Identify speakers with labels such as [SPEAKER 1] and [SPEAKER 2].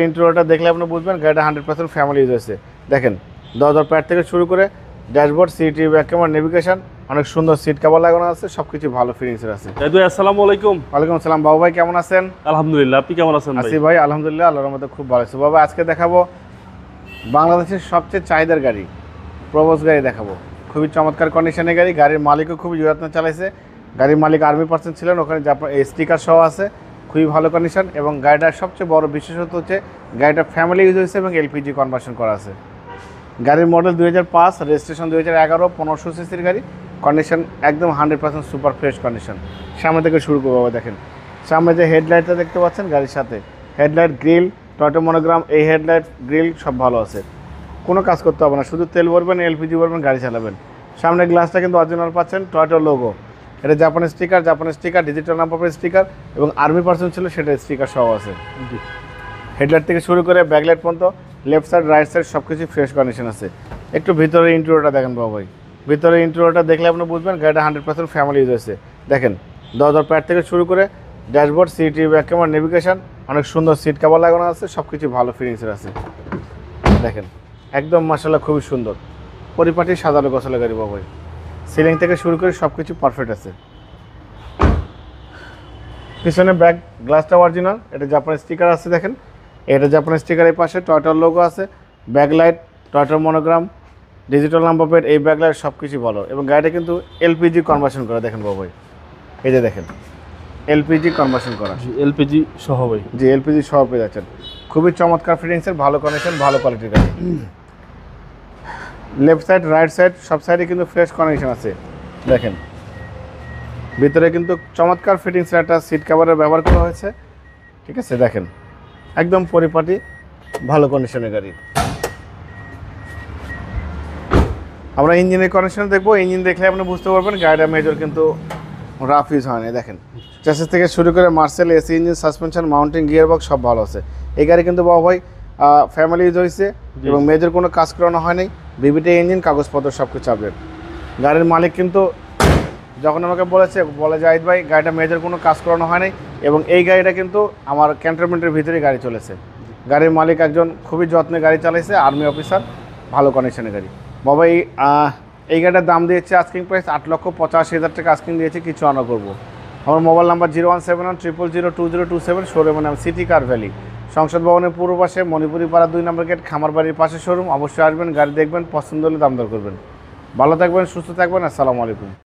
[SPEAKER 1] ইন্টেরিয়রটা দেখলে আপনি বুঝবেন গাড়িটা 100% ফ্যামিলি ইউজ হয়েছে। দেখেন দরজার প্যাড থেকে শুরু করে dashboard, city, back camera, navigation, অনেক সুন্দর সিট কভার লাগানো আছে, সবকিছু ভালো ফিনিশিং আছে।
[SPEAKER 2] আসসালামু আলাইকুম।
[SPEAKER 1] ওয়ালাইকুম আসসালাম। বাবু ভাই কেমন আছেন?
[SPEAKER 2] আলহামদুলিল্লাহ, আপনি কেমন আছেন?
[SPEAKER 1] আছি ভাই আলহামদুলিল্লাহ, আল্লাহর রহমতে খুব ভালো আছি। বাবা আজকে দেখাবো বাংলাদেশের সবচেয়ে চাহিদার গাড়ি, প্রবোজ গাড়ি দেখাবো। খুবই চমৎকার কন্ডিশনের গাড়ি, গাড়ির মালিকও খুবই যত্ন চালাইছে। গাড়ির মালিক আর্মি পার্সন ছিলেন, ওখানে স্টিকার সহ আছে, খুবই ভালো কন্ডিশন। এবং গাড়িটার সবচেয়ে বড় বিশেষত্ব হচ্ছে গাড়িটা ফ্যামিলি ইউজ হয়েছে এবং এলপিজি কনভার্সন করা আছে। গাড়ির মডেল 2005, রেজিস্ট্রেশন 2011, 1500 সিসির গাড়ি। কন্ডিশন একদম 100% সুপার ফ্রেশ কন্ডিশন। সামনে থেকে শুরু করবো বাবা। দেখেন সামনে যে হেডলাইটটা দেখতে পাচ্ছেন গাড়ির সাথে, হেডলাইট, গ্রিল, টয়োটা মনোগ্রাম, এই হেডলাইট গ্রিল সব ভালো আছে, কোনো কাজ করতে হবে না, শুধু তেল ভরবেন, এলপিজি ভরবেন, গাড়ি চালাবেন। সামনে গ্লাসটা কিন্তু অরিজিনাল পাচ্ছেন, টয়োটা লোগো, এটা জাপানের স্টিকার, ডিজিটাল নাম্বার স্টিকার এবং আর্মি পার্সন ছিল সেটা স্টিকার সহ আছে। হেডলাইট থেকে শুরু করে ব্যাকলাইট পর্যন্ত লেফট সাইড রাইট সাইড সব কিছু ফ্রেশ কন্ডিশন আছে। একটু ভিতরে ইন্টেরিয়রটা দেখেন বাবা ভাই, ভিতরে ইন্টেরিয়রটা দেখলে আপনি বুঝবেন গাড়িটা 100% ফ্যামিলি ইউজ হয়েছে। দেখেন দরজার প্যাড থেকে শুরু করে dashboard, city, back camera, navigation, অনেক সুন্দর সিট কভার লাগানো আছে, সব কিছু ভালো ফিনিশিং আছে। দেখেন একদম মাশাআল্লাহ খুবই সুন্দর পরিপাটি সাজানো গোছালো গাড়ি বাবা ভাই। সিলিং থেকে শুরু করে সব কিছু পারফেক্ট আছে। পিছনে ব্যাক গ্লাসটা অরিজিনাল, এটা জাপানের স্টিকার আছে। দেখেন এটা জাপানের স্টিকারের পাশে টয়োটার লোগো আছে, ব্যাকলাইট, টয়োটার মনোগ্রাম, ডিজিটাল নাম্বার প্লেট, এই ব্যাকলাইট সব কিছু ভালো। এবং গাড়িটা কিন্তু এলপিজি কনভার্সন করা। দেখেন বাবা ভাই, এই যে দেখেন এলপিজি কনভার্সন করা,
[SPEAKER 2] এলপিজি সহ ভাই।
[SPEAKER 1] জি এলপিজি সহ পেয়ে যাচ্ছেন। খুবই চমৎকার ফিটিংসের, ভালো কন্ডিশন, ভালো কোয়ালিটির গাড়ি। লেফট সাইড রাইট সাইড সব সাইডে কিন্তু ফ্রেশ কন্ডিশন আছে। দেখেন ভিতরে কিন্তু চমৎকার ফিটিংসের একটা সিট কভারের ব্যবহার করা হয়েছে, ঠিক আছে। দেখেন একদম পরিপাটি ভালো কন্ডিশনের গাড়ি। আমরা ইঞ্জিনের কন্ডিশন দেখবো, ইঞ্জিন দেখলে আপনি বুঝতে পারবেন গাড়িটা মেজর কিন্তু রাফ ইউজ হয় না। দেখেন চ্যাসিস থেকে শুরু করে Marcel, AC engine, suspension, mounting, gear box সব ভালো আছে। এই গাড়ি কিন্তু বাবা ভাই ফ্যামিলি ইউজ হয়েছে এবং মেজর কোনো কাজ করানো হয়নি। বিবিটি ইঞ্জিন, কাগজপত্র সব কিছু আপডেট। গাড়ির মালিক কিন্তু যখন আমাকে বলে জাহিদ ভাই গাড়িটা মেজর কোনো কাজ করানো হয়নি এবং এই গাড়িটা কিন্তু আমার ক্যান্টনমেন্টের ভিতরেই গাড়ি চলেছে। গাড়ির মালিক একজন খুবই যত্নে গাড়ি চালাইছে, আর্মি অফিসার, ভালো কন্ডিশনের গাড়ি। বাবা এই গাড়িটার দাম দিয়েছে আস্কিং প্রাইস 8,85,000 টাকা আস্কিং দিয়েছে, কিছু আনা করবো। আমার মোবাইল নাম্বার 01710002027, শোরুমের নাম সিটি কার ভ্যালি, সংসদ ভবনের পূর্ব পাশে, মণিপুরি পাড়া 2 নম্বর গেট, খামার বাড়ির পাশে শোরুম। অবশ্যই আসবেন, গাড়ি দেখবেন, পছন্দ হলে দাম দর করবেন। ভালো থাকবেন, সুস্থ থাকবেন, আসসালামু আলাইকুম।